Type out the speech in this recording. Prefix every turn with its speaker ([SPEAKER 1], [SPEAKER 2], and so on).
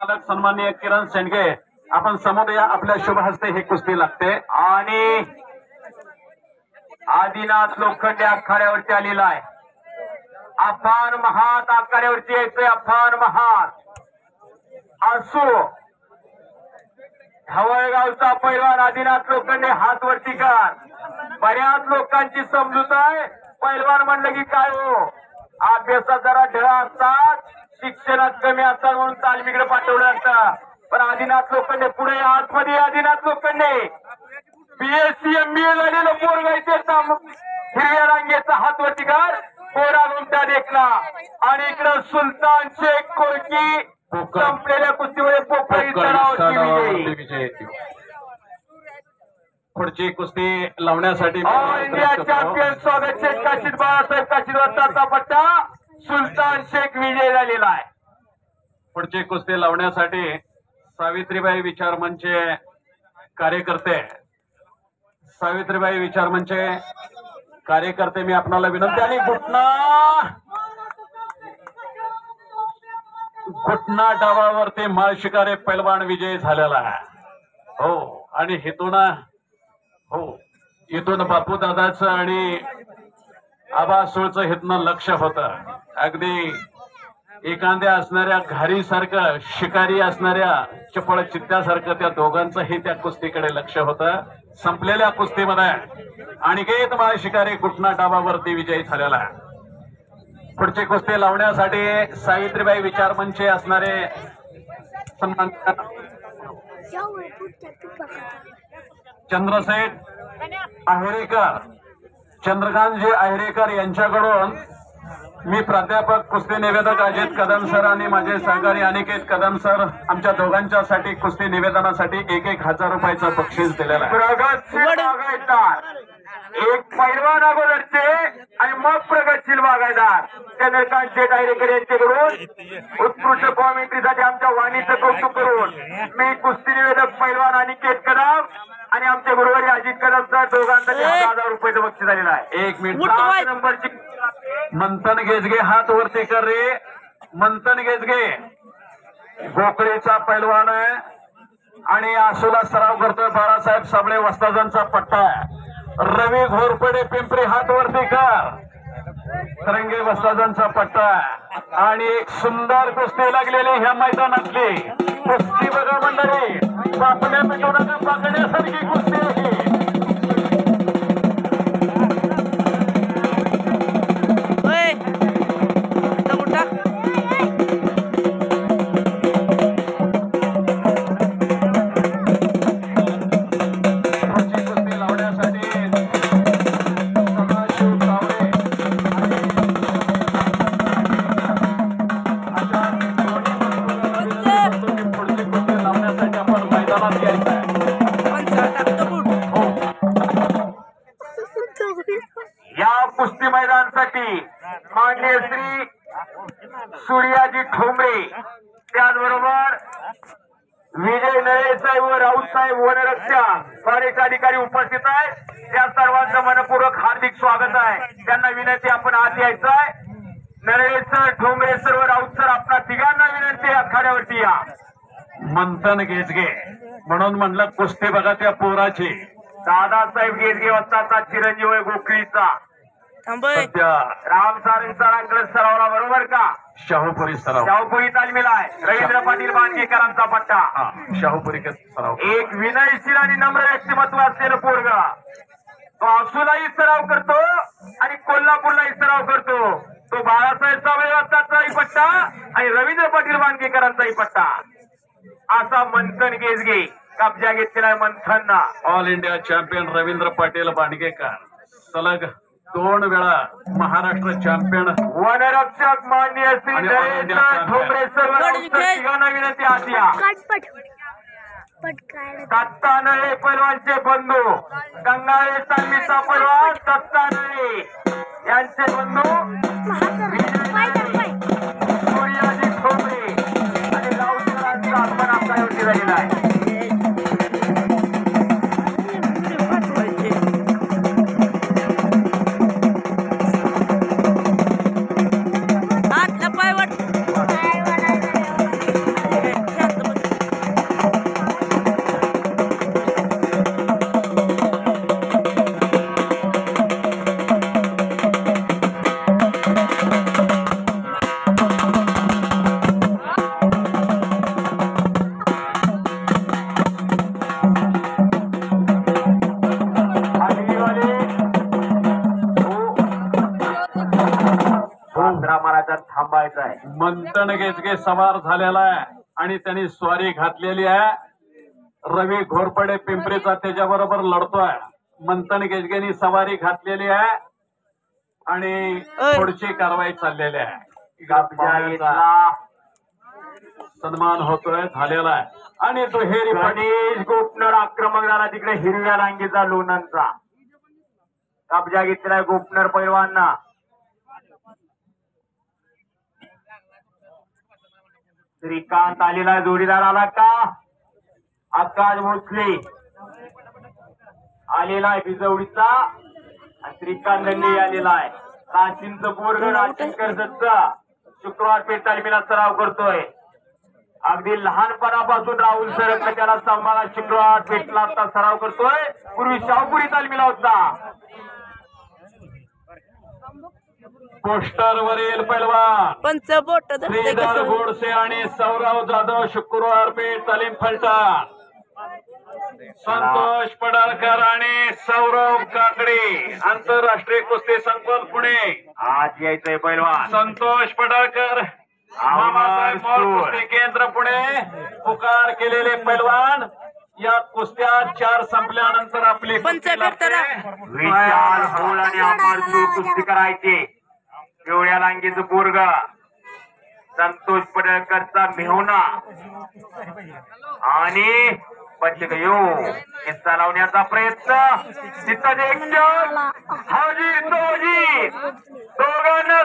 [SPEAKER 1] मालक सन्माननीय किरण शेंडगे आपण समोर या, आपल्या शुभ हस्ते ही कुस्ती लागते.
[SPEAKER 2] आणि आदिनाथ लोखंडे आखाड्यावरती आलेला आहे. अफान महात आखाड्यावरती यायचंय. अफान महात असो धवळगावचा पैलवान आदिनाथ लोखंडे हात वरती कर. बऱ्याच लोकांची समजूत आहे पैलवान म्हणलं की काय हो, अभ्यासात जरा ढळ असतात, शिक्षणात कमी असतात म्हणून तालमीकडे पाठवलं असतं. पण आदिनाथ लोखंडे पुढे आतमध्ये आदिनाथ लोखंडे बीएससी MBA झालेलं पोरग आहे. हिरव्या रांगेचा हात वरती कर. कोरा गुंटा देखला. आणि इकडं सुलतान शेख कोळकी संपलेल्या कुस्तीमध्ये पोपळी तलावावरती विजय.
[SPEAKER 1] पुढची कुस्ती लावण्यासाठी
[SPEAKER 2] ऑल इंडिया चॅम्पियन स्वागत शेख काशीद बाळासाहेब काशीद वस्तादचा पट्टा सुलतान शेख विजय झालेला आहे.
[SPEAKER 1] पुढची कुस्ती लावण्यासाठी सावित्रीबाई विचार मंचचे कार्यकर्ते, सावित्रीबाई विचार मंचचे कार्यकर्ते मी आपणाला विनंती. आणि घुटना डावावरती माळ शिकारे पैलवान विजय झालेला आहे. हो, आणि इथून बापू दादाचं आणि आबा सुळचं हितनं लक्ष होतं. अगदी एखाद्या असणाऱ्या घारीसारखं, शिकारी असणाऱ्या चपळ चित्त्यासारखं त्या दोघांचंही त्या कुस्तीकडे लक्ष होतं. संपलेल्या कुस्तीमध्ये अनिकेत माळ शिकारी घुटना डावावरती विजयी झालेला आहे. पुढची कुस्ती लावण्यासाठी सावित्रीबाई विचार मंचचे असणारे सन्मान चंद्रसेठ आहेरेकर, चंद्रकांतजी आहेरेकर यांच्याकडून मी प्राध्यापक कुस्ती निवेदक अजित कदम सर आणि माझे सहकारी अनिकेत कदम सर आमच्या दोघांच्यासाठी कुस्ती निवेदनासाठी 1,000 रुपयाचं बक्षीस दिलेलं आहे.
[SPEAKER 2] प्रगतशील बागायतदार एक पैलवान अगोदरचे आणि मग प्रगतशील बागायतदार चंद्रकांत शेठ आहेरेकर यांच्याकडून उत्कृष्ट कॉमेंट्रीसाठी आमच्या वाणीचं कौतुक करून मी कुस्ती निवेदक पैलवान अनिकेत कदम आणि आमच्या गुरुवारी अजित कदम सर दोघांसाठी 1,000 रुपयाचं बक्षीस झालेलं आहे.
[SPEAKER 1] 1 मिनिट. 7
[SPEAKER 2] नंबरची
[SPEAKER 1] मंथन गेजगे हात वरती कर रे. मंथन गेजगे गोकळीचा पैलवान आहे आणि आसूला सराव करतोय. बाळासाहेब साबळे वस्तादांचा पट्टा आहे. रवी घोरपडे पिंपरी हात वरती कर. तरंगे वस्तादांचा पट्टा आहे. आणि एक सुंदर कुस्ती लागलेली ह्या मैदानातली कुस्ती बघा मंडळी. बापण्या मिटू नका पाकण्यासारखी कुस्ती आहे.
[SPEAKER 2] या कुस्ती मैदानासाठी माननीय श्री सूर्याजी ठोंबरे, त्याचबरोबर विजय नळे साहेब व राऊत साहेब वनरक्षक फॉरेस्ट अधिकारी उपस्थित आहेत. त्या सर्वांचं मनपूर्वक हार्दिक स्वागत आहे. त्यांना विनंती आपण आत यायचं आहे. नळे सर, ठोंबरे सर व राऊत सर आपल्या तिघांना विनंती आखाड्यावरती या.
[SPEAKER 1] मंथन गेजगे म्हणून म्हणलं कुस्ती बघा त्या पोराची.
[SPEAKER 2] दादासाहेब गेजगे वस्तादचा चिरंजीव आहे गोखळीचा.
[SPEAKER 1] सध्या
[SPEAKER 2] राम सारंग सरांकडे सरावला बरोबर का?
[SPEAKER 1] शाहूपुरी सराव.
[SPEAKER 2] शाहूपुरी तालमीला आहे. रवींद्र पाटील बांधकेकरांचा पट्टा.
[SPEAKER 1] शाहूपुरी सराव.
[SPEAKER 2] एक विनयशील आणि नम्र व्यक्तिमत्व असलेलं पोरग. तो आसूलाही सराव करतो आणि कोल्हापूरलाही सराव करतो. तो बाळासाहेब साबळे वस्तादचाही पट्टा आणि रवींद्र पाटील बांधकेकरांचाही पट्टा. असा मंथन गेजगे कब्जा घेतलेला आहे मंथनना.
[SPEAKER 1] All India champion Ravindra Patil Bandgekar सलग 2 वेळा महाराष्ट्र चॅम्पियन.
[SPEAKER 2] वनरक्षक माननीय श्री नरेंद्र ठोंबरे सर तिघांना विनंती आत या. दत्ता नळे पैलवानचे बंधू, गंगाळे तालमीचा पैलवान दत्ता नळे यांचे बंधू सूर्याजी ठोंबरे आणि राऊतरांचा आपण आपल्यावरती झालेला आहे.
[SPEAKER 1] मंथन गेजगे सवार झालेला आहे आणि त्यांनी स्वारी घातलेली आहे. रवी घोरपडे पिंपरीचा त्याच्याबरोबर लढतोय. मंथन गेजगेनी सवारी घातलेली आहे आणि पुढची कारवाई चाललेली आहे. सन्मान होतोय झालेला आहे आणि दुहेरी
[SPEAKER 2] गणेश गोपनर आक्रमक झाला तिकडे हिरव्या रांगेचा लोणंदचा कब्जा घेतलाय गोपनर पैलवांना. श्रीकांत आलेला जोडीदार आला का? आकाश भोसले आलेला आहे बिजवडीचा आणि श्रीकांत दंडे आलेला आहे. राशींचं बोर्ग राशीन कर्जतचा शुक्रवार पेठ तालमीला सराव करतोय. अगदी लहानपणापासून राहुल सरकला त्याला सांभाळा शुक्रवार पेठला आता सराव करतोय. पूर्वी शाहपुरी तालमीला होता.
[SPEAKER 1] पोस्टर वरील पैलवान
[SPEAKER 3] पंचबोट
[SPEAKER 1] श्रीधर गोडसे आणि सौरव जाधव शुक्रवार पेठ तालीम फलटण. संतोष पडाळकर आणि सौरभ काकडे आंतरराष्ट्रीय कुस्ती संकुल पुणे.
[SPEAKER 2] आज यायचंय पैलवान
[SPEAKER 1] संतोष पडाळकर मामासाहेब मौल कुस्ती केंद्र पुणे. पुकार केलेले पैलवान या कुस्त्या 4 संपल्यानंतर आपली कुस्ती लागते.
[SPEAKER 2] विशाल होळ आणि अमरसूर कुस्ती करायची. पिवळ्या लांगीचं बोर्ग संतोष पडळकरचा मेहुणा आणि पंचगयो हिस्सा लावण्याचा प्रयत्न. तिथं हाजी दोघांना